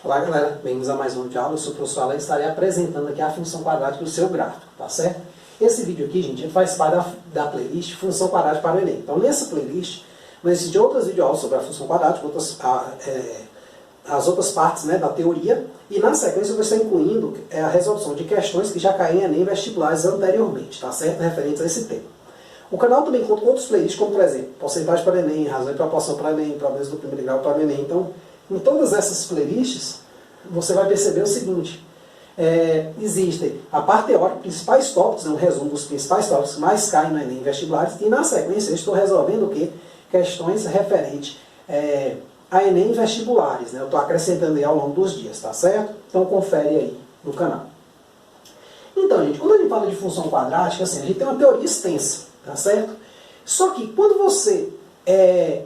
Olá galera, bem-vindos a mais um vídeo de aula. Eu sou o professor Alex e estarei apresentando aqui a função quadrática do seu gráfico, tá certo? Esse vídeo aqui, gente, faz parte da playlist Função Quadrática para o Enem. Então nessa playlist vai existir outras videoaulas sobre a função quadrática, as outras partes, né, da teoria, e na sequência eu vou estar incluindo a resolução de questões que já caíram em Enem vestibulares anteriormente, tá certo? Referentes a esse tema. O canal também conta com outros playlists, como por exemplo, porcentagem para o Enem, razão e proporção para o Enem, problemas do primeiro grau para o Enem. Então, em todas essas playlists, você vai perceber o seguinte: existem a parte teórica, principais tópicos, um resumo dos principais tópicos que mais caem no Enem em vestibulares, e na sequência eu estou resolvendo o quê? Questões referentes a Enem vestibulares, né? Eu estou acrescentando aí ao longo dos dias, tá certo? Então confere aí no canal. Então, gente, quando a gente fala de função quadrática, assim, a gente tem uma teoria extensa, tá certo? Só que quando você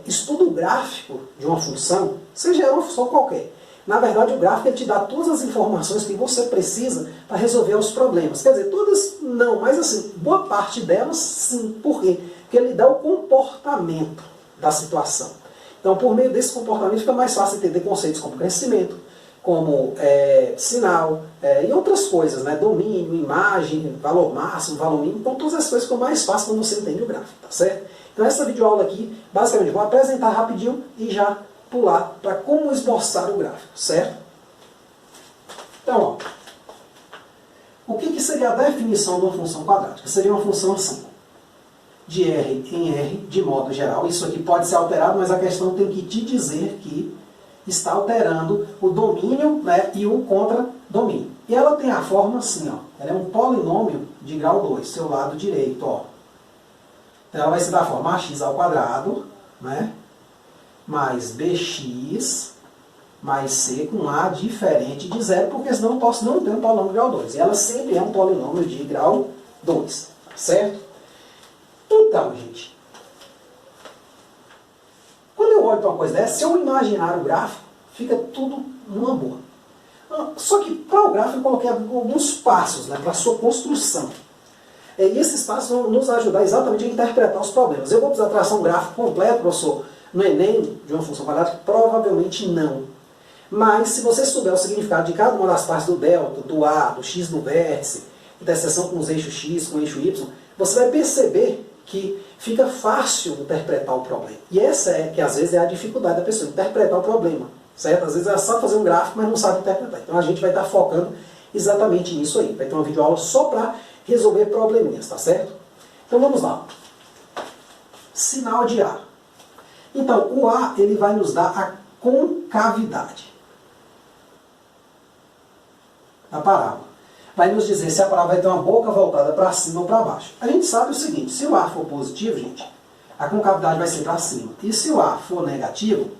estuda o gráfico de uma função, seja uma função qualquer, na verdade o gráfico ele te dá todas as informações que você precisa para resolver os problemas. Quer dizer, todas não, mas assim, boa parte delas sim. Por quê? Porque ele dá o comportamento da situação. Então, por meio desse comportamento fica mais fácil entender conceitos como crescimento, como sinal e outras coisas, né? Domínio, imagem, valor máximo, valor mínimo. Então, todas as coisas ficam mais fáceis quando você entende o gráfico, tá certo? Então, essa videoaula aqui, basicamente, vou apresentar rapidinho e já pular para como esboçar o gráfico, certo? Então, ó, o que seria a definição de uma função quadrática? Seria uma função assim, de R em R, de modo geral. Isso aqui pode ser alterado, mas a questão tem que te dizer que está alterando o domínio, né, e o contradomínio. E ela tem a forma assim, ó, ela é um polinômio de grau 2, seu lado direito, ó. Então ela vai ser da forma ax ao quadrado, né, mais bx mais c com a diferente de zero, porque senão eu posso não ter um polinômio de grau 2. E ela sempre é um polinômio de grau 2, certo? Então, gente, quando eu olho para uma coisa dessa, se eu imaginar o gráfico, fica tudo numa boa. Só que para o gráfico eu coloquei alguns passos, né, para a sua construção. E esses passos vão nos ajudar exatamente a interpretar os problemas. Eu vou precisar traçar um gráfico completo, professor, no Enem, de uma função quadrática? Provavelmente não. Mas se você souber o significado de cada uma das partes do delta, do A, do x no vértice, interseção com os eixos x, com o eixo y, você vai perceber que fica fácil interpretar o problema. E essa que às vezes é a dificuldade da pessoa, interpretar o problema. Certo? Às vezes ela sabe fazer um gráfico, mas não sabe interpretar. Então a gente vai estar focando exatamente nisso aí. Vai ter uma videoaula só para resolver probleminhas, tá certo? Então vamos lá. Sinal de A. Então o A ele vai nos dar a concavidade da parábola. Vai nos dizer se a parábola vai ter uma boca voltada para cima ou para baixo. A gente sabe o seguinte: se o A for positivo, gente, a concavidade vai ser para cima. E se o A for negativo,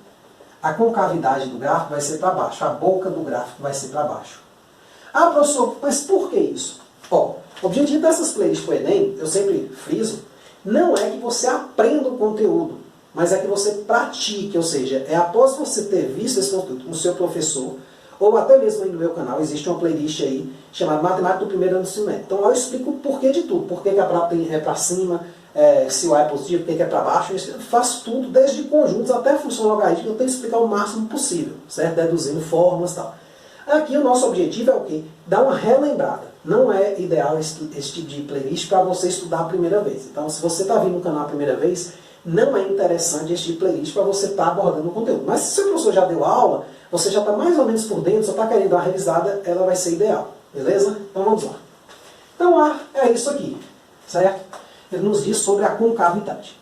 a concavidade do gráfico vai ser para baixo. A boca do gráfico vai ser para baixo. Ah, professor, mas por que isso? Ó, o objetivo dessas playlists para o Enem, eu sempre friso, não é que você aprenda o conteúdo, mas é que você pratique. Ou seja, é após você ter visto esse conteúdo com o seu professor, ou até mesmo aí no meu canal, existe uma playlist aí chamada Matemática do Primeiro Ano do Ensino Médio. Então lá eu explico o porquê de tudo. Por que a parábola é para cima, se o A é positivo, por que é para baixo. Eu faço tudo, desde conjuntos até a função logarítmica. Eu tenho que explicar o máximo possível, certo? Deduzindo fórmulas e tal. Aqui o nosso objetivo é o quê? Dar uma relembrada. Não é ideal esse tipo de playlist para você estudar a primeira vez. Então se você está vindo no canal a primeira vez, não é interessante esse tipo de playlist para você estar abordando o conteúdo. Mas se o seu professor já deu aula, você já está mais ou menos por dentro, só está querendo dar uma revisada, ela vai ser ideal. Beleza? Então vamos lá. Então A é isso aqui, certo? Ele nos diz sobre a concavidade.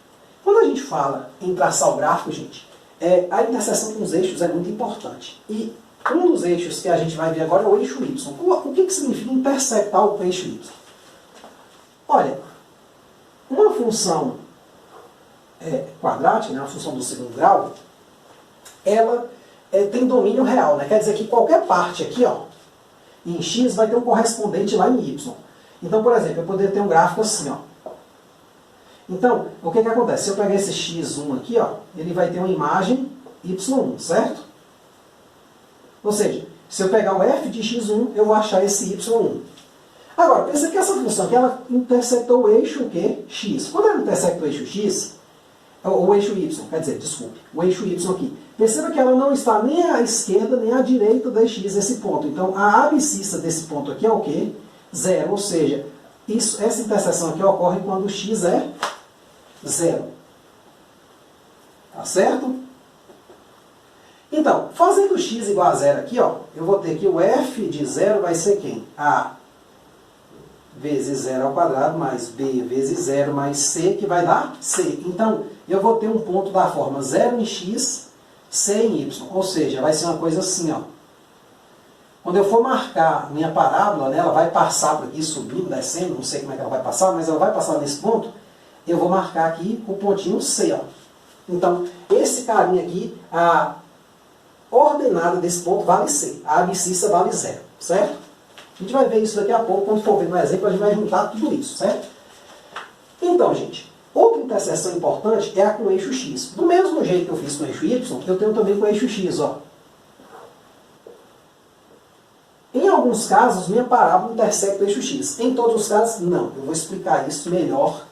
Quando a gente fala em traçar o gráfico, gente, a interseção com os eixos é muito importante. E um dos eixos que a gente vai ver agora é o eixo Y. O que significa intersectar o eixo Y? Olha, uma função quadrática, né, uma função do segundo grau, ela tem domínio real, né? Quer dizer que qualquer parte aqui, ó, em x vai ter um correspondente lá em y. Então, por exemplo, eu poderia ter um gráfico assim, ó. Então, o que acontece? Se eu pegar esse x1 aqui, ó, ele vai ter uma imagem y1, certo? Ou seja, se eu pegar o f de x1, eu vou achar esse y1. Agora, pensa que essa função aqui, ela intersectou o eixo o quê? X. Quando ela intersecta o eixo x, o eixo Y, quer dizer, desculpe, o eixo Y aqui. Perceba que ela não está nem à esquerda nem à direita da x, esse ponto. Então, a abscissa desse ponto aqui é o quê? 0, ou seja, essa interseção aqui ocorre quando x é 0. Tá certo? Então, fazendo x igual a 0 aqui, ó, eu vou ter que o f de 0 vai ser quem? A vezes 0 ao quadrado mais b vezes 0 mais c, que vai dar c. Então, eu vou ter um ponto da forma 0 em x, c em y. Ou seja, vai ser uma coisa assim, ó. Quando eu for marcar minha parábola, né, ela vai passar por aqui, subindo, descendo, não sei como é que ela vai passar, mas ela vai passar nesse ponto. Eu vou marcar aqui o pontinho c, ó. Então, esse carinha aqui, a ordenada desse ponto vale c. A abscissa vale 0, certo? A gente vai ver isso daqui a pouco, quando for ver no exemplo, a gente vai juntar tudo isso, certo? Então, gente, outra interseção importante é a com o eixo x. Do mesmo jeito que eu fiz com o eixo y, eu tenho também com o eixo x, ó. Em alguns casos, minha parábola intersecta o eixo x. Em todos os casos, não. Eu vou explicar isso melhor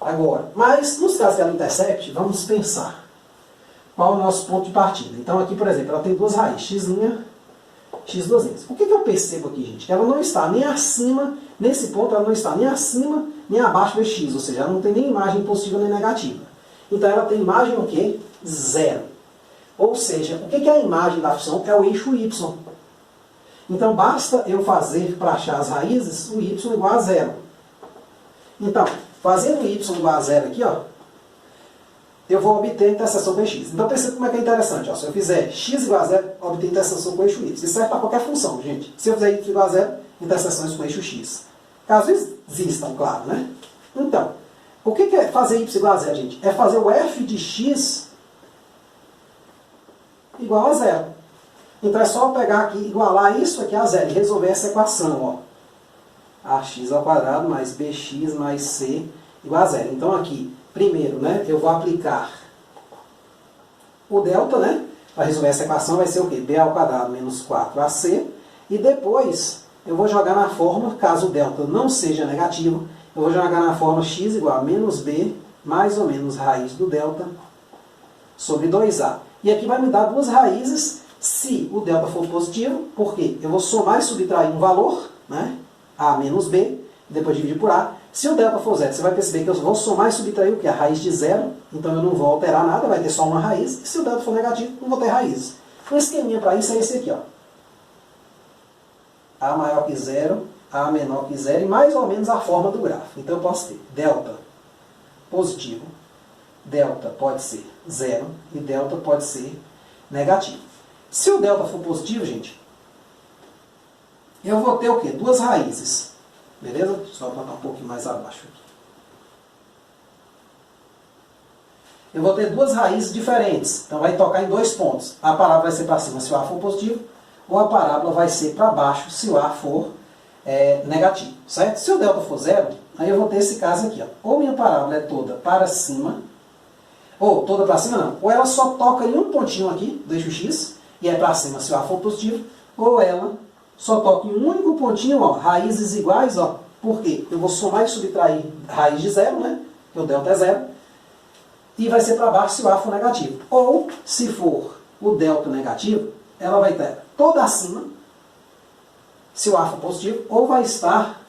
agora. Mas, nos casos que ela intersecte, vamos pensar. Qual é o nosso ponto de partida? Então, aqui, por exemplo, ela tem duas raízes, x duas vezes. O que eu percebo aqui, gente? Que ela não está nem acima, nesse ponto, ela não está nem acima, nem abaixo do x. Ou seja, ela não tem nem imagem positiva nem negativa. Então, ela tem imagem o quê? 0. Ou seja, o que é a imagem da função? É o eixo y. Então, basta eu fazer para achar as raízes o y igual a 0. Então, fazendo o y igual a 0 aqui, ó, eu vou obter a interseção com o x. Então, perceba como é que é interessante. Ó, se eu fizer x igual a 0, obter interseção com o eixo y. Isso serve para qualquer função, gente. Se eu fizer y igual a 0, interseções com o eixo x. Caso existam, claro, né? Então, o que é fazer y igual a 0, gente? É fazer o f de x igual a 0. Então, é só pegar aqui, igualar isso aqui a 0 e resolver essa equação, ó. Ax ao quadrado mais bx mais c igual a 0. Então, aqui, primeiro, né, eu vou aplicar o delta, né? Para resolver essa equação vai ser o quê? B ao quadrado menos 4ac. E depois, eu vou jogar na forma, caso o delta não seja negativo, eu vou jogar na forma x igual a menos b, mais ou menos raiz do delta, sobre 2a. E aqui vai me dar duas raízes se o delta for positivo, porque eu vou somar e subtrair um valor, né? A menos b, depois dividir por a. Se o delta for 0, você vai perceber que eu vou somar e subtrair o que? A raiz de 0, então eu não vou alterar nada, vai ter só uma raiz. E se o delta for negativo, não vou ter raízes. Um esqueminha para isso é esse aqui, ó. A maior que 0, A menor que 0, e mais ou menos a forma do gráfico. Então eu posso ter delta positivo, delta pode ser 0 e delta pode ser negativo. Se o delta for positivo, gente, eu vou ter o quê? Duas raízes. Beleza? Só botar um pouquinho mais abaixo aqui. Eu vou ter duas raízes diferentes. Então vai tocar em dois pontos. A parábola vai ser para cima se o A for positivo, ou a parábola vai ser para baixo se o A for negativo. Certo? Se o delta for 0, aí eu vou ter esse caso aqui. Ó. Ou minha parábola é toda para cima, ou toda para cima não. Ou ela só toca em um pontinho aqui do eixo x, e é para cima se o A for positivo, ou ela só toca em um único pontinho, ó, raízes iguais, ó. Por quê? Eu vou somar e subtrair raiz de 0, né? Porque o delta é 0. E vai ser para baixo se o A for negativo. Ou, se for o delta negativo, ela vai estar toda acima, se o A for positivo, ou vai estar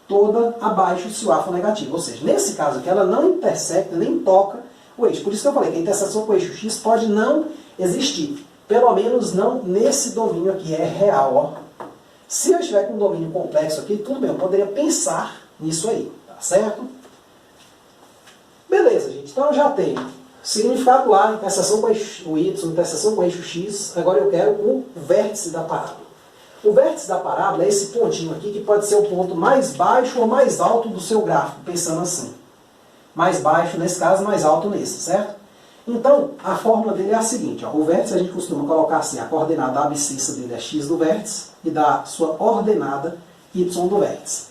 toda abaixo se o A for negativo. Ou seja, nesse caso aqui, ela não intersecta, nem toca o eixo. Por isso que eu falei que a interseção com o eixo x pode não existir. Pelo menos não nesse domínio aqui, é real. Ó. Se eu estiver com um domínio complexo aqui, tudo bem, eu poderia pensar nisso aí, tá certo? Beleza, gente. Então eu já tenho significado lá, interseção com o eixo y, interseção com o eixo x. Agora eu quero o vértice da parábola. O vértice da parábola é esse pontinho aqui, que pode ser o ponto mais baixo ou mais alto do seu gráfico, pensando assim. Mais baixo nesse caso, mais alto nesse, certo? Então, a fórmula dele é a seguinte, ó, o vértice a gente costuma colocar assim, a coordenada da abscissa dele é x do vértice e da sua ordenada y do vértice.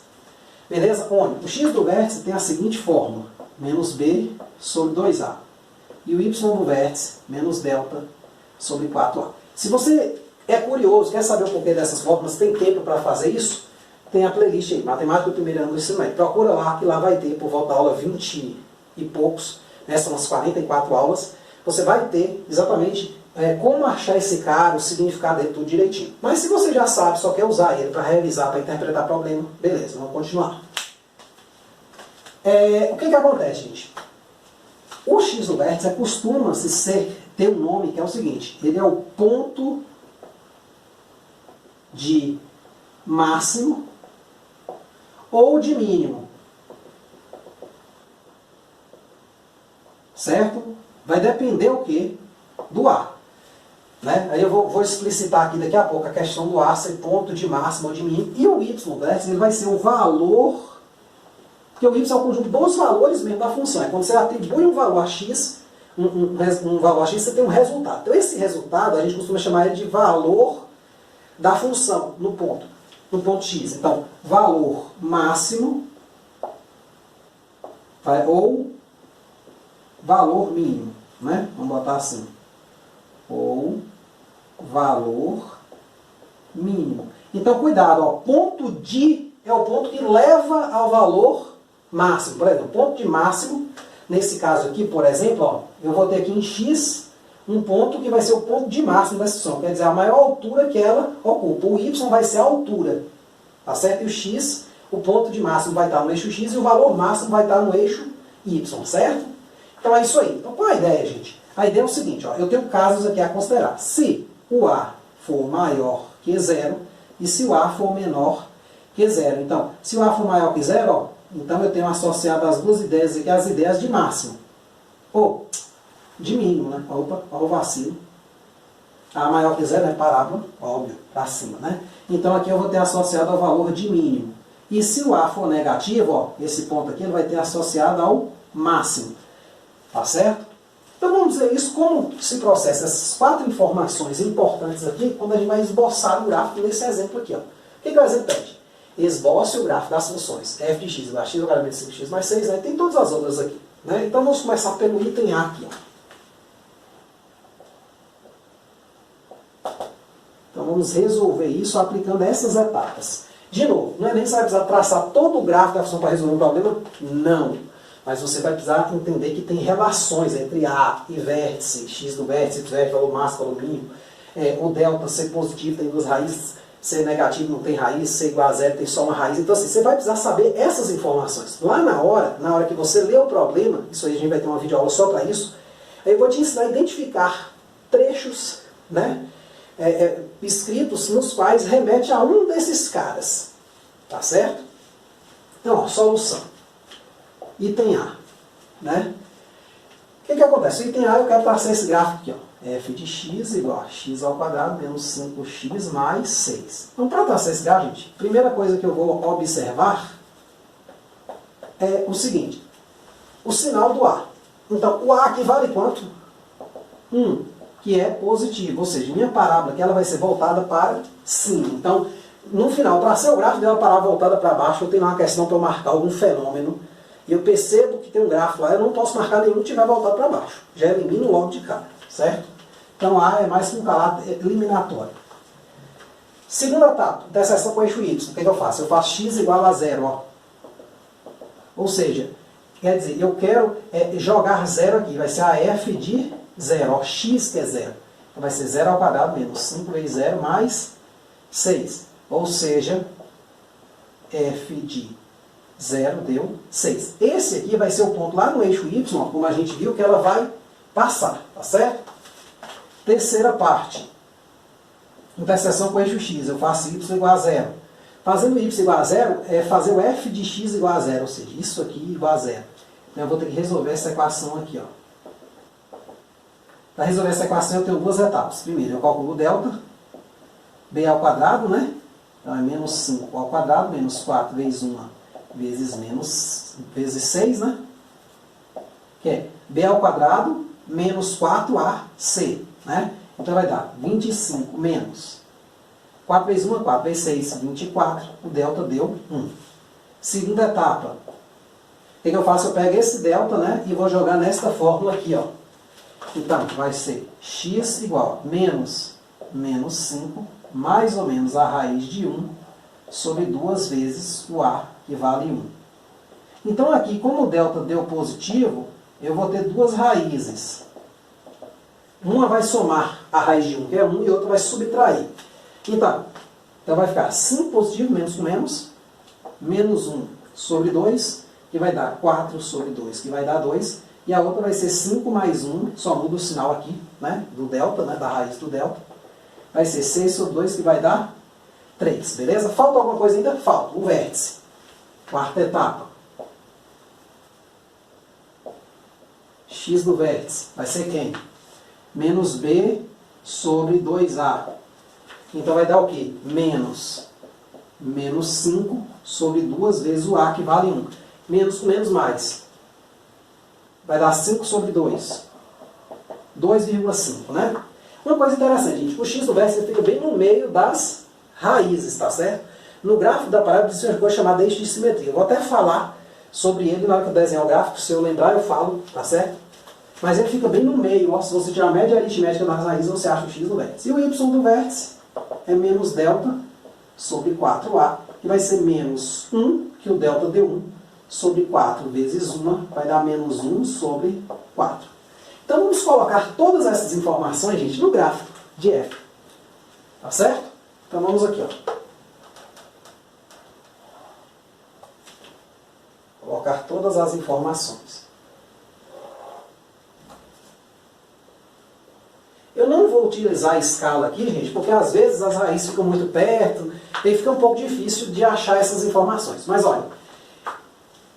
Beleza? Onde o x do vértice tem a seguinte fórmula, menos b sobre 2a. E o y do vértice, menos delta sobre 4a. Se você é curioso, quer saber o porquê dessas fórmulas, tem tempo para fazer isso, tem a playlist aí, Matemática do Primeiro Ano do Ensino Médio. Procura lá, que lá vai ter, por volta da aula 20 e poucos, né, são as 44 aulas, você vai ter exatamente como achar esse cara, o significado dele, tudo direitinho. Mas se você já sabe, só quer usar ele para revisar, para interpretar problema, beleza, vamos continuar. O que acontece, gente? O x do vértice costuma-se ter um nome que é o seguinte, ele é o ponto de máximo ou de mínimo. Certo? Vai depender o quê? Do A. Né? Aí eu vou explicitar aqui daqui a pouco a questão do A ser ponto de máximo ou de mínimo. E o y vértice ele vai ser o valor, porque o y é o conjunto dos valores mesmo da função. É quando você atribui um valor a x, um valor a x, você tem um resultado. Então esse resultado a gente costuma chamar ele de valor da função no ponto x. Então, valor máximo ou valor mínimo, né? Vamos botar assim. Ou valor mínimo. Então, cuidado, ó, ponto de é o ponto que leva ao valor máximo. Por exemplo, ponto de máximo, nesse caso aqui, por exemplo, ó, eu vou ter aqui em x um ponto que vai ser o ponto de máximo dessa função. Quer dizer, a maior altura que ela ocupa. O y vai ser a altura. Tá certo? E o x, o ponto de máximo vai estar no eixo x e o valor máximo vai estar no eixo y. Certo? Então é isso aí. Então qual é a ideia, gente? A ideia é o seguinte, ó, eu tenho casos aqui a considerar. Se o A for maior que zero e se o A for menor que zero. Então, se o A for maior que zero, ó, então eu tenho associado as duas ideias aqui as ideias de máximo. Ou de mínimo, né? Opa, olha o vacilo. A maior que zero é parábola, óbvio, para cima, né? Então aqui eu vou ter associado ao valor de mínimo. E se o A for negativo, ó, esse ponto aqui ele vai ter associado ao máximo. Tá certo? Então vamos dizer isso, como se processa essas 4 informações importantes aqui, quando a gente vai esboçar o gráfico nesse exemplo aqui. Ó. O que o exemplo pede? Esboce o gráfico das funções f de x igual a x ao quadrado menos 5x mais 6, né? Tem todas as outras aqui. Né? Então vamos começar pelo item A aqui. Ó. Então vamos resolver isso aplicando essas etapas. De novo, não é nem que você vai precisar traçar todo o gráfico da função para resolver um problema, não. Mas você vai precisar entender que tem relações entre A e vértice, x do vértice, y do vértice, valor máximo, valor mínimo. O delta ser positivo tem duas raízes, ser negativo não tem raiz, ser igual a zero tem só uma raiz. Então assim, você vai precisar saber essas informações. Lá na hora que você lê o problema, isso aí a gente vai ter uma videoaula só para isso, aí eu vou te ensinar a identificar trechos, né, escritos nos quais remete a um desses caras. Tá certo? Então, ó, solução. Item A. Né? O que acontece? O item A eu quero traçar esse gráfico aqui. Ó. F de x igual a x ao quadrado menos 5x mais 6. Então, para traçar esse gráfico, gente, a primeira coisa que eu vou observar é o seguinte. O sinal do A. Então, o A aqui vale quanto? 1, que é positivo. Ou seja, minha parábola aqui ela vai ser voltada para cima. Então, no final, para ser o gráfico dela parar voltada para baixo, eu tenho uma questão para eu marcar algum fenômeno. E eu percebo que tem um gráfico lá, eu não posso marcar nenhum que tiver voltado para baixo. Já elimino logo de cara, certo? Então A é mais que um caráter eliminatório. Segunda etapa, interseção com o eixo Y. O que eu faço? Eu faço x igual a zero. Ó. Ou seja, quer dizer, eu quero jogar zero aqui. Vai ser a f de zero. Ó, x que é zero. Então vai ser 0 ao quadrado menos 5 vezes 0 mais 6. Ou seja, f de 0 deu 6. Esse aqui vai ser o ponto lá no eixo Y, como a gente viu, que ela vai passar. Tá certo? Terceira parte. Interseção com o eixo X. Eu faço Y igual a 0. Fazendo Y igual a 0 é fazer o f de x igual a 0. Ou seja, isso aqui igual a 0. Então eu vou ter que resolver essa equação aqui. Para resolver essa equação eu tenho duas etapas. Primeiro eu calculo o delta. B ao quadrado, né? Então é menos 5 ao quadrado, menos 4 vezes 1 vezes 6, né? Que é B ao quadrado menos 4AC, né? Então vai dar 25 menos 4 vezes 1 é 4, vezes 6, 24. O delta deu 1. Segunda etapa. O que eu faço? Eu pego esse delta, né? E vou jogar nesta fórmula aqui, ó. Então, vai ser x igual a menos 5, mais ou menos a raiz de 1, sobre 2 vezes o A, que vale 1. Então aqui, como o delta deu positivo, eu vou ter duas raízes. Uma vai somar a raiz de 1, que é 1, e outra vai subtrair. Então vai ficar 5 positivo, menos com menos, menos 1 sobre 2, que vai dar 4 sobre 2, que vai dar 2. E a outra vai ser 5 mais 1, só muda o sinal aqui, né, do delta, né, da raiz do delta. Vai ser 6 sobre 2, que vai dar 3, beleza? Falta alguma coisa ainda? Falta o vértice. Quarta etapa. X do vértice vai ser quem? Menos B sobre 2A. Então vai dar o quê? Menos 5 sobre 2 vezes o A, que vale 1. Menos com menos mais. Vai dar 5 sobre 2. 2,5, né? Uma coisa interessante, gente. O X do vértice fica bem no meio das raízes, tá certo? No gráfico da parábola existe uma coisa chamada eixo de simetria. Eu vou até falar sobre ele na hora que eu desenhar o gráfico. Se eu lembrar, eu falo, tá certo? Mas ele fica bem no meio. Ó, se você tirar a média aritmética das raízes, você acha o X do vértice. E o Y do vértice é menos delta sobre 4A, que vai ser menos 1, que o delta deu 1, sobre 4 vezes 1, vai dar menos 1 sobre 4. Então vamos colocar todas essas informações, gente, no gráfico de F. Tá certo? Então vamos aqui, ó. Colocar todas as informações. Eu não vou utilizar a escala aqui, gente, porque às vezes as raízes ficam muito perto e fica um pouco difícil de achar essas informações. Mas olha,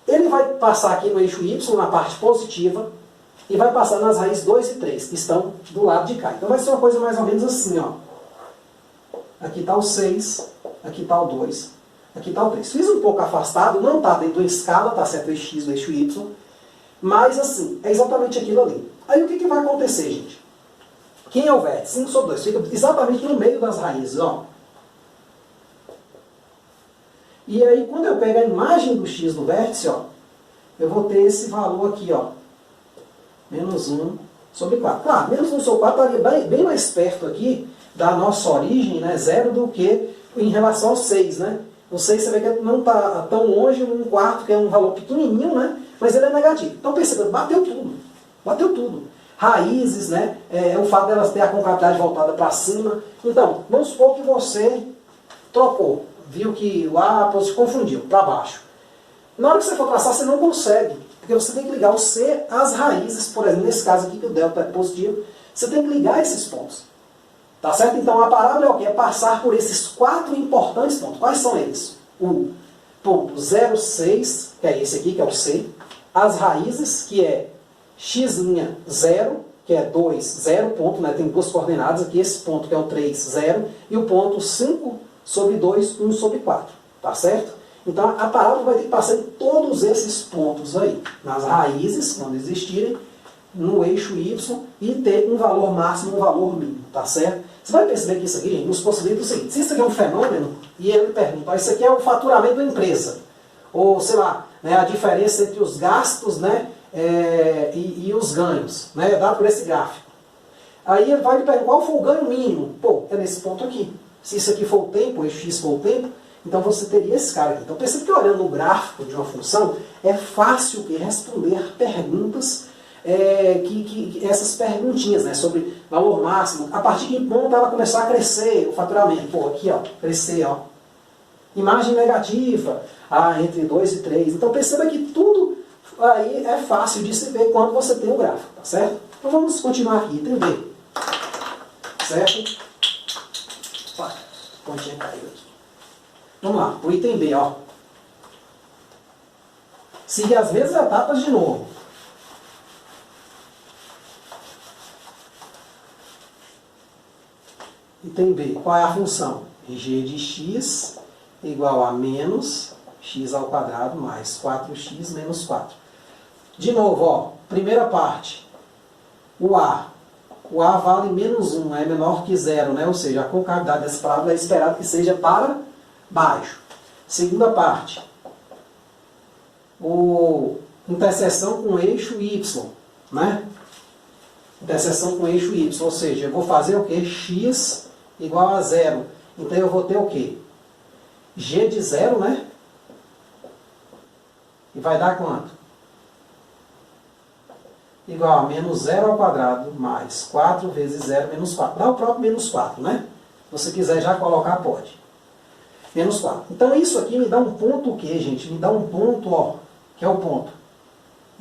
ele vai passar aqui no eixo Y, na parte positiva, e vai passar nas raízes 2 e 3, que estão do lado de cá. Então vai ser uma coisa mais ou menos assim, ó. Aqui está o 6, aqui está o 2, aqui está o 3. Fiz um pouco afastado, não está dentro da escala, tá certo? O eixo X, o eixo Y, mas assim, é exatamente aquilo ali. Aí o que vai acontecer, gente? Quem é o vértice? 5 sobre 2. Fica exatamente no meio das raízes, ó. E aí, quando eu pego a imagem do X do vértice, ó, eu vou ter esse valor aqui, ó. Menos 1 sobre 4. Claro, menos 1 sobre 4 estaria bem mais perto aqui da nossa origem, né, 0, do que em relação ao 6, né? O 6 você vê que não está tão longe, um quarto, que é um valor pequenininho, né? Mas ele é negativo. Então perceba, bateu tudo. Bateu tudo. Raízes, né? O fato delas ter a concavidade voltada para cima. Então, vamos supor que você trocou. Viu que o A se confundiu para baixo. Na hora que você for traçar, você não consegue. Porque você tem que ligar o C às raízes, por exemplo, nesse caso aqui, que o delta é positivo, você tem que ligar esses pontos. Tá certo? Então a parábola é o quê? É passar por esses 4 importantes pontos. Quais são eles? O ponto 0,6, que é esse aqui, que é o C. As raízes, que é x', 0, que é 2, 0 ponto, né? Tem duas coordenadas aqui. Esse ponto que é o 3, 0. E o ponto 5 sobre 2, 1 sobre 4. Tá certo? Então a parábola vai ter que passar em todos esses pontos aí. Nas raízes, quando existirem, no eixo Y, e ter um valor máximo, um valor mínimo, tá certo? Você vai perceber que isso aqui, gente, nos possibilita o seguinte: se isso aqui é um fenômeno, e ele pergunta, isso aqui é o faturamento da empresa, ou sei lá, né, a diferença entre os gastos, né, e os ganhos, né, dado por esse gráfico. Aí ele vai lhe perguntar qual foi o ganho mínimo. Pô, é nesse ponto aqui. Se isso aqui for o tempo, o eixo X for o tempo, então você teria esse cara aqui. Então percebe que olhando no gráfico de uma função, é fácil responder perguntas, essas perguntinhas, né, sobre valor máximo, a partir de que ponto ela começar a crescer o faturamento. Pô, aqui, ó, crescer, ó. Imagem negativa, entre 2 e 3. Então perceba que tudo aí é fácil de se ver quando você tem o gráfico, tá certo? Então vamos continuar aqui, item B. Certo? Opa, pontinha caiu aqui. Vamos lá, o item B, ó. Siga as mesmas etapas de novo. Item B, qual é a função? G de x igual a menos x ao quadrado mais 4x menos 4. De novo, ó, primeira parte, o A vale menos 1, é menor que 0, né? Ou seja, a concavidade dessa parábola é esperado que seja para baixo. Segunda parte, interseção com o eixo Y, né? Interseção com o eixo Y, ou seja, eu vou fazer o quê? X igual a 0. Então eu vou ter o quê? G de 0, né? E vai dar quanto? igual a menos 0 ao quadrado mais 4 vezes 0 menos 4. Dá o próprio menos 4, né? Se você quiser já colocar, pode. Menos 4. Então isso aqui me dá um ponto o quê, gente? Me dá um ponto, ó, que é o ponto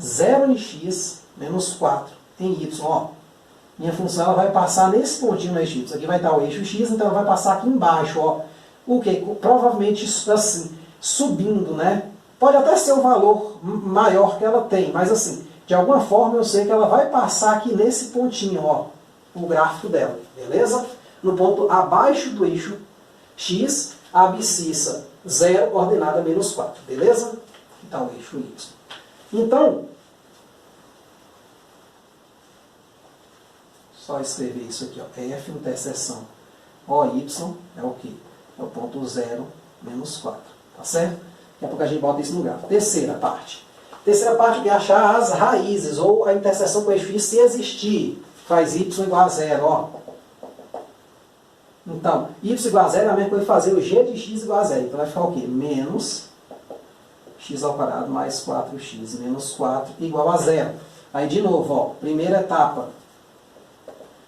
0 em x menos 4 em y, ó. Minha função ela vai passar nesse pontinho no eixo y. Aqui vai estar o eixo x, então ela vai passar aqui embaixo, ó. O quê? Provavelmente assim, subindo, né? Pode até ser um valor maior que ela tem, mas assim, de alguma forma eu sei que ela vai passar aqui nesse pontinho, ó, o gráfico dela, beleza? No ponto abaixo do eixo x, a abscissa 0, coordenada menos 4, beleza? Aqui está o eixo y. Então, só escrever isso aqui, ó, f interseção OY é o quê? É o ponto 0, menos 4, tá certo? Daqui a pouco a gente bota isso no gráfico. Terceira parte. Terceira parte é achar as raízes, ou a interseção com o eixo y, se existir. Faz y igual a 0, ó. Então, y igual a 0 é a mesma coisa que fazer o g de x igual a 0. Então vai ficar o quê? Menos x ao quadrado mais 4x menos 4 igual a 0. Aí de novo, ó, primeira etapa,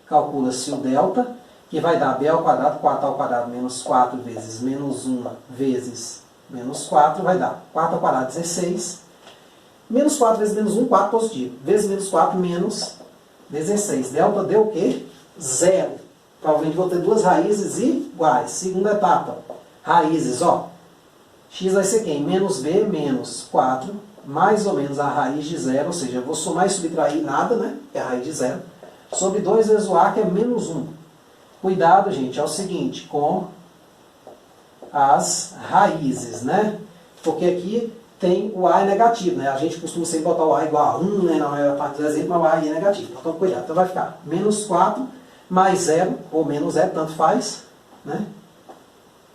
calcula-se o delta, que vai dar b ao quadrado, 4 ao quadrado menos 4 vezes menos 1 vezes menos 4, vai dar 4 ao quadrado, 16. Menos 4 vezes menos 1, 4 positivo. Vezes menos 4, menos 16. Delta deu o quê? 0. Provavelmente vou ter duas raízes iguais. Segunda etapa, raízes, ó. X vai ser quem? Menos b menos 4, mais ou menos a raiz de 0, ou seja, eu vou somar e subtrair nada, né? Que é a raiz de 0. Sobre 2 vezes o a, que é menos 1. Cuidado, gente, é o seguinte, com as raízes, né? Porque aqui tem o a é negativo, né? A gente costuma sempre botar o a igual a 1, né? Na maior parte dos exemplos, mas o a é negativo. Então, cuidado. Então, vai ficar menos 4 mais 0, ou menos 0, tanto faz, né?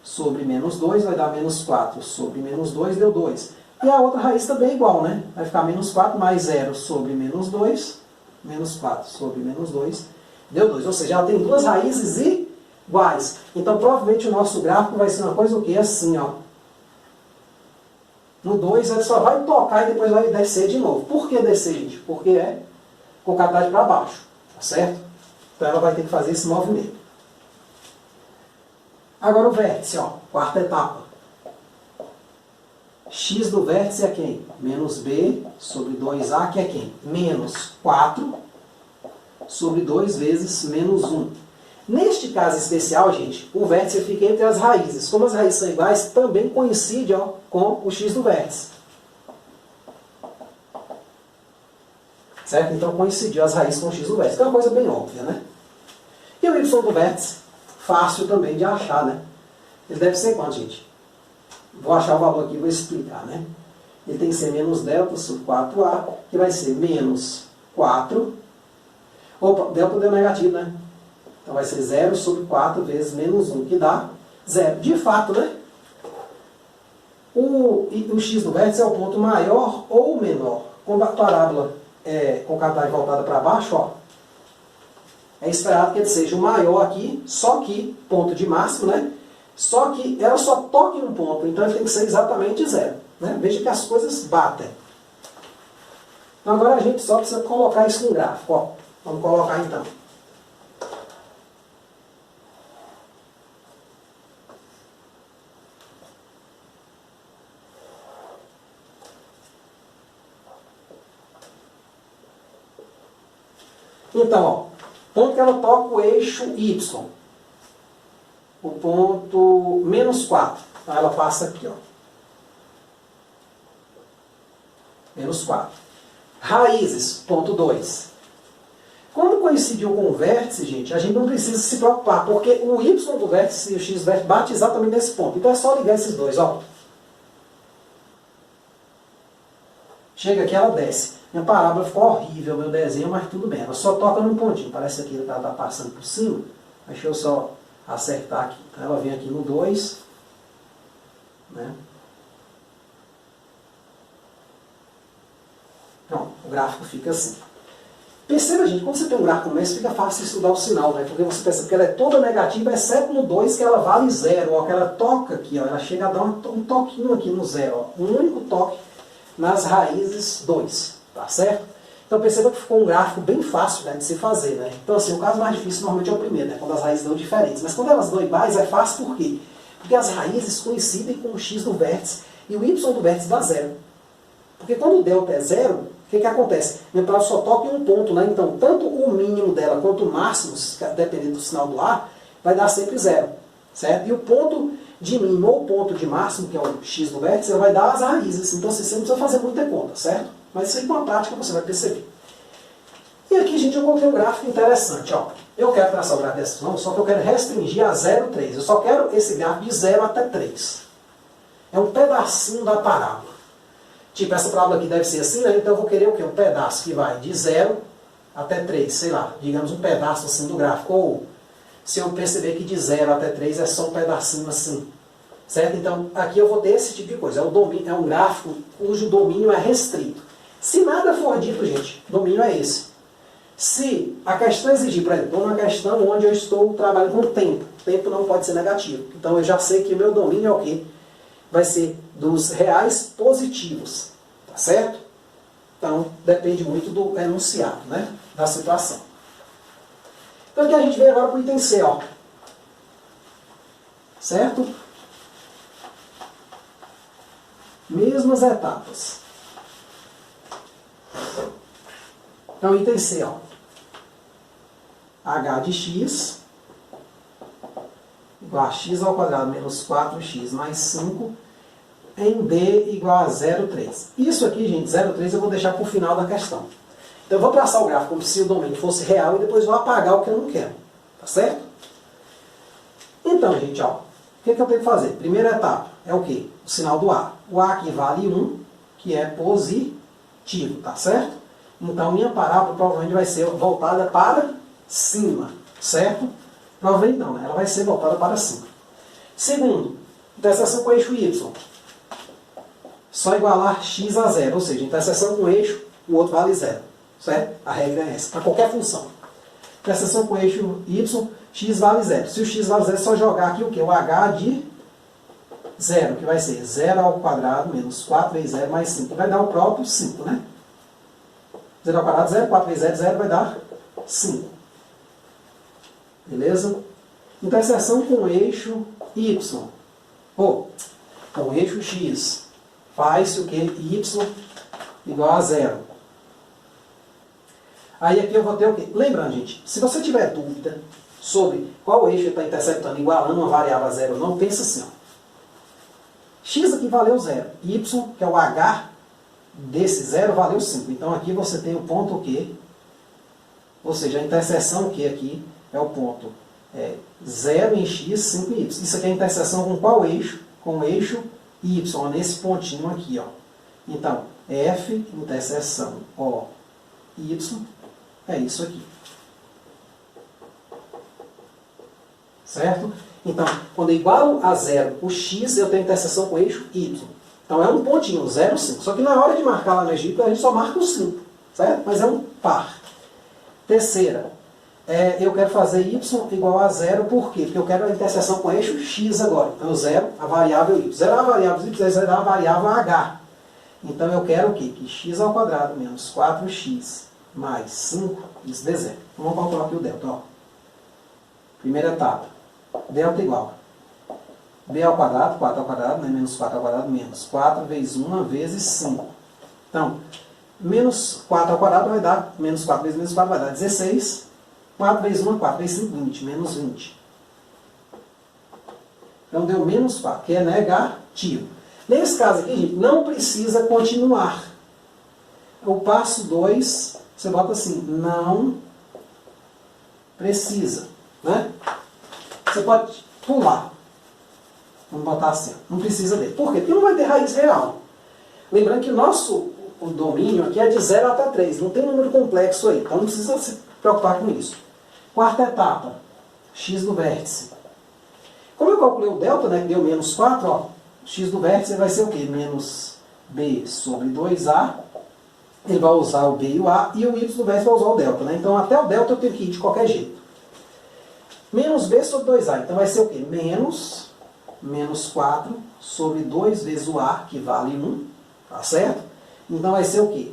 Sobre menos 2, vai dar menos 4 sobre menos 2, deu 2. E a outra raiz também é igual, né? Vai ficar menos 4 mais 0 sobre menos 2, menos 4 sobre menos 2, deu 2. Ou seja, ela tem duas raízes iguais. Então, provavelmente, o nosso gráfico vai ser uma coisa o quê? Assim, ó. No 2, ele só vai tocar e depois vai descer de novo. Por que descer, gente? Porque é concavidade para baixo, tá certo? Então, ela vai ter que fazer esse movimento. Agora o vértice, ó, quarta etapa. X do vértice é quem? Menos b sobre 2a, que é quem? Menos 4 sobre 2 vezes menos 1. Neste caso especial, gente, o vértice fica entre as raízes. Como as raízes são iguais, também coincide, ó, com o x do vértice. Certo? Então coincidiu as raízes com o x do vértice. Que é uma coisa bem óbvia, né? E o y do vértice? Fácil também de achar, né? Ele deve ser quanto, gente? Vou achar o valor aqui e vou explicar, né? Ele tem que ser menos delta sobre 4a, que vai ser menos 4. Opa, delta deu negativo, né? Então vai ser 0 sobre 4 vezes menos 1, que dá 0. De fato, né? O x do vértice é o ponto maior ou menor. Quando a parábola é concavidade voltada para baixo, ó, é esperado que ele seja o maior aqui, só que, ponto de máximo, né? Só que ela só toca em um ponto, então ele tem que ser exatamente 0. Né? Veja que as coisas batem. Então, agora a gente só precisa colocar isso no gráfico. Ó. Vamos colocar então. Então, ó, ponto que ela toca o eixo Y. O ponto menos 4. Então ela passa aqui, ó. Menos 4. Raízes, ponto 2. Como coincidiu com o vértice, gente, a gente não precisa se preocupar, porque o y do vértice e o x do vértice bate exatamente nesse ponto. Então é só ligar esses dois, ó. Chega aqui, ela desce. Minha parábola ficou horrível, meu desenho, mas tudo bem. Ela só toca num pontinho. Parece aqui que ela está passando por cima. Deixa eu só acertar aqui. Então ela vem aqui no 2. Né? Então, o gráfico fica assim. Perceba, gente, quando você tem um gráfico como esse, fica fácil estudar o sinal, né? Porque você percebe que ela é toda negativa, exceto no 2, que ela vale 0, ó, que ela toca aqui, ó, ela chega a dar um toquinho aqui no 0, ó, um único toque nas raízes 2, tá certo? Então perceba que ficou um gráfico bem fácil, né, de se fazer. Né? Então assim, o caso mais difícil normalmente é o primeiro, né, quando as raízes dão diferentes. Mas quando elas dão iguais é fácil por quê? Porque as raízes coincidem com o x do vértice e o y do vértice dá zero. Porque quando o delta é zero, o que acontece? Minha palavra só toca em um ponto, né? Então tanto o mínimo dela quanto o máximo, dependendo do sinal do A, vai dar sempre zero. Certo? E o ponto de mínimo ou o ponto de máximo, que é o x do vértice, vai dar as raízes. Então assim, você não precisa fazer muita conta, certo? Mas isso aí com a prática você vai perceber. E aqui, gente, eu coloquei um gráfico interessante. Ó. Eu quero traçar o gráfico dessa função, só que eu quero restringir a 0,3. Eu só quero esse gráfico de 0 até 3. É um pedacinho da parábola. Tipo, essa parábola aqui deve ser assim, né? Então eu vou querer o quê? Um pedaço que vai de 0 até 3, sei lá. Digamos um pedaço assim do gráfico. Ou, se eu perceber que de 0 até 3 é só um pedacinho assim. Certo? Então, aqui eu vou ter esse tipo de coisa. É um gráfico cujo domínio é restrito. Se nada for dito, gente, o domínio é esse. Se a questão exigir, por exemplo, uma questão onde eu estou trabalhando com tempo. Tempo não pode ser negativo. Então eu já sei que o meu domínio é o quê? Vai ser dos reais positivos. Tá certo? Então depende muito do enunciado, né? Da situação. Então aqui a gente vem agora para o item C, ó. Certo? Mesmas etapas. Então, item C, ó. H de x igual a x ao quadrado menos 4x mais 5 em D igual a 0,3. Isso aqui, gente, 0,3 eu vou deixar para o final da questão. Então, eu vou traçar o gráfico como se o domínio fosse real e depois vou apagar o que eu não quero. Tá certo? Então, gente, ó. O que eu tenho que fazer? Primeira etapa é o quê? O sinal do A. O A aqui vale 1, que é positivo, tá certo? Então, minha parábola provavelmente vai ser voltada para cima, certo? Provavelmente não, né? Ela vai ser voltada para cima. Segundo, interseção com o eixo Y. Só igualar x a zero, ou seja, interseção com o eixo, o outro vale zero, certo? A regra é essa, para qualquer função. Interseção com o eixo Y, x vale zero. Se o x vale zero, é só jogar aqui o quê? O h de zero, que vai ser 0 ao quadrado menos 4 vezes 0 mais 5. Vai dar o próprio 5, né? 0 ao quadrado, 0. 4 vezes 0, 0 vai dar 5. Beleza? Interseção com o eixo Y. Ou, com o eixo X. Faz-se o que? Y igual a 0. Aí aqui eu vou ter o quê? Lembrando, gente, se você tiver dúvida sobre qual eixo está interceptando, igualando uma variável a 0 ou não, pensa assim, ó. X aqui valeu 0. Y, que é o H desse 0, valeu 5. Então aqui você tem o ponto Q, ou seja, a interseção Q aqui é o ponto 0 em X, 5 em Y. Isso aqui é a interseção com qual eixo? Com o eixo Y, nesse pontinho aqui, ó. Então, F, interseção O, Y, é isso aqui. Certo? Então, quando eu igualo a 0 o x, eu tenho interseção com o eixo y. Então é um pontinho, 0, 5. Só que na hora de marcar lá no Egito, a gente só marca o 5. Certo? Mas é um par. Terceira, eu quero fazer y igual a 0, por quê? Porque eu quero a interseção com o eixo x agora. Então 0, a variável y. 0 a variável y, 0 a variável h. Então eu quero o quê? Que x ao quadrado menos 4x mais 5, isso dê 0. Então vamos calcular aqui o delta. Ó. Primeira etapa. Delta igual b ao quadrado, 4 ao quadrado, né? Menos 4 ao quadrado, menos 4 vezes 1 vezes 5. Então, menos 4 ao quadrado vai dar, menos 4 vezes menos 4 vai dar 16. 4 vezes 1 é 4, vezes 5, 20, menos 20. Então deu menos 4, que é negativo. Nesse caso aqui, gente, não precisa continuar. O passo 2, você bota assim, não precisa, né? Você pode pular. Vamos botar assim. Não precisa dele. Por quê? Porque não vai ter raiz real. Lembrando que o domínio aqui é de 0 até 3. Não tem número complexo aí. Então não precisa se preocupar com isso. Quarta etapa. X do vértice. Como eu calculei o delta, né, que deu menos 4, ó, x do vértice vai ser o quê? Menos b sobre 2a. Ele vai usar o b e o a. E o y do vértice vai usar o delta. Né? Então até o delta eu tenho que ir de qualquer jeito. Menos b sobre 2a. Então vai ser o quê? Menos 4 sobre 2 vezes o a, que vale 1. Tá certo? Então vai ser o quê?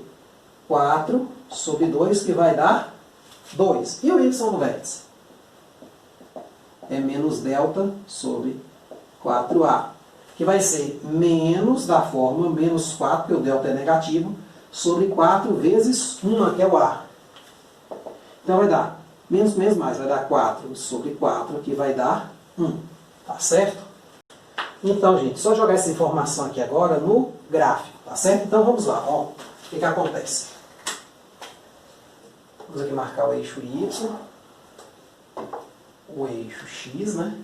4 sobre 2, que vai dar 2. E o y do vértice? É menos delta sobre 4a, que vai ser menos da fórmula, menos 4, porque o delta é negativo, sobre 4 vezes 1, que é o a. Então vai dar menos mais, vai dar 4 sobre 4, que vai dar 1. Tá certo? Então, gente, só jogar essa informação aqui agora no gráfico, tá certo? Então vamos lá, ó. O que acontece? Vamos aqui marcar o eixo Y, o eixo X, né?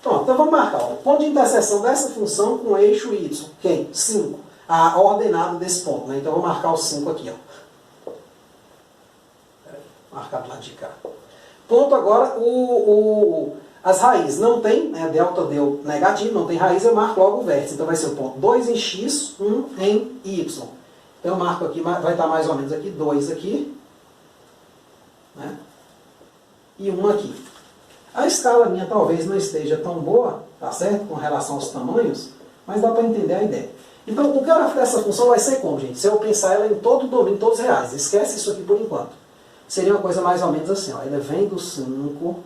Pronto, então vamos marcar o ponto de interseção dessa função com o eixo Y. Quem? 5. A ordenada desse ponto, né? Então eu vou marcar o 5 aqui, ó. Marcar do lado de cá. Ponto agora, as raízes. Não tem, né? Delta deu negativo, não tem raiz, eu marco logo o vértice. Então vai ser o ponto 2 em X, 1 em Y. Então eu marco aqui, vai estar mais ou menos aqui, 2 aqui, né? E 1 aqui. A escala minha talvez não esteja tão boa, tá certo? Com relação aos tamanhos, mas dá para entender a ideia. Então, o gráfico dessa função vai ser como, gente? Se eu pensar ela em todo o domínio, todos os reais. Esquece isso aqui por enquanto. Seria uma coisa mais ou menos assim, ó. Ele vem do 5.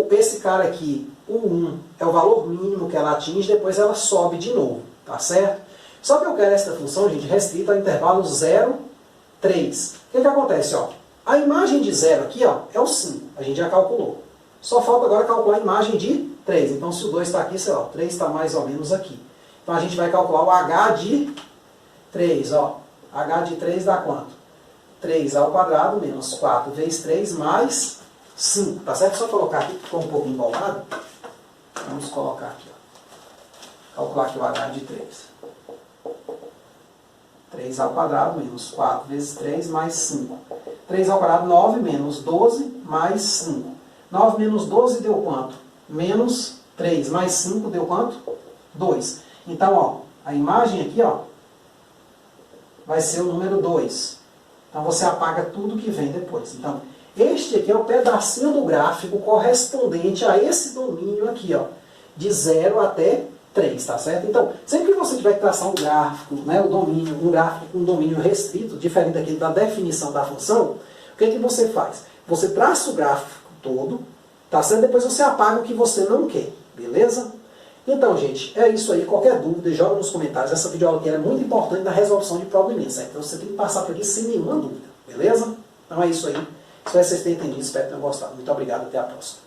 Esse cara aqui, o 1, é o valor mínimo que ela atinge, depois ela sobe de novo, tá certo? Só que eu quero essa função, gente, restrita ao intervalo 0, 3. O que acontece, ó? A imagem de 0 aqui, ó, é o 5. A gente já calculou. Só falta agora calcular a imagem de 3. Então, se o 2 está aqui, sei lá, o 3 está mais ou menos aqui. Então, a gente vai calcular o h de 3, ó. h de 3 dá quanto? 3 ao quadrado menos 4 vezes 3 mais 5. Tá certo? Só colocar aqui, que ficou um pouco embolado. Vamos colocar aqui, ó. Calcular aqui o h de 3. 3 ao quadrado menos 4 vezes 3 mais 5. 3 ao quadrado, 9 menos 12 mais 5. 9 menos 12 deu quanto? Menos 3 mais 5 deu quanto? 2. Então, ó, a imagem aqui, ó, vai ser o número 2. Então você apaga tudo que vem depois. Então, este aqui é o pedacinho do gráfico correspondente a esse domínio aqui, ó, de 0 até 3, tá certo? Então, sempre que você tiver que traçar um gráfico, né, o domínio, um gráfico com um domínio restrito, diferente daquele da definição da função, o que é que você faz? Você traça o gráfico todo, tá certo? Depois você apaga o que você não quer, beleza? Então, gente, é isso aí. Qualquer dúvida, joga nos comentários. Essa videoaula aqui é muito importante na resolução de probleminha, certo? Então você tem que passar por aqui sem nenhuma dúvida, beleza? Então é isso aí. Espero que vocês tenham entendido, espero que tenham gostado. Muito obrigado, até a próxima.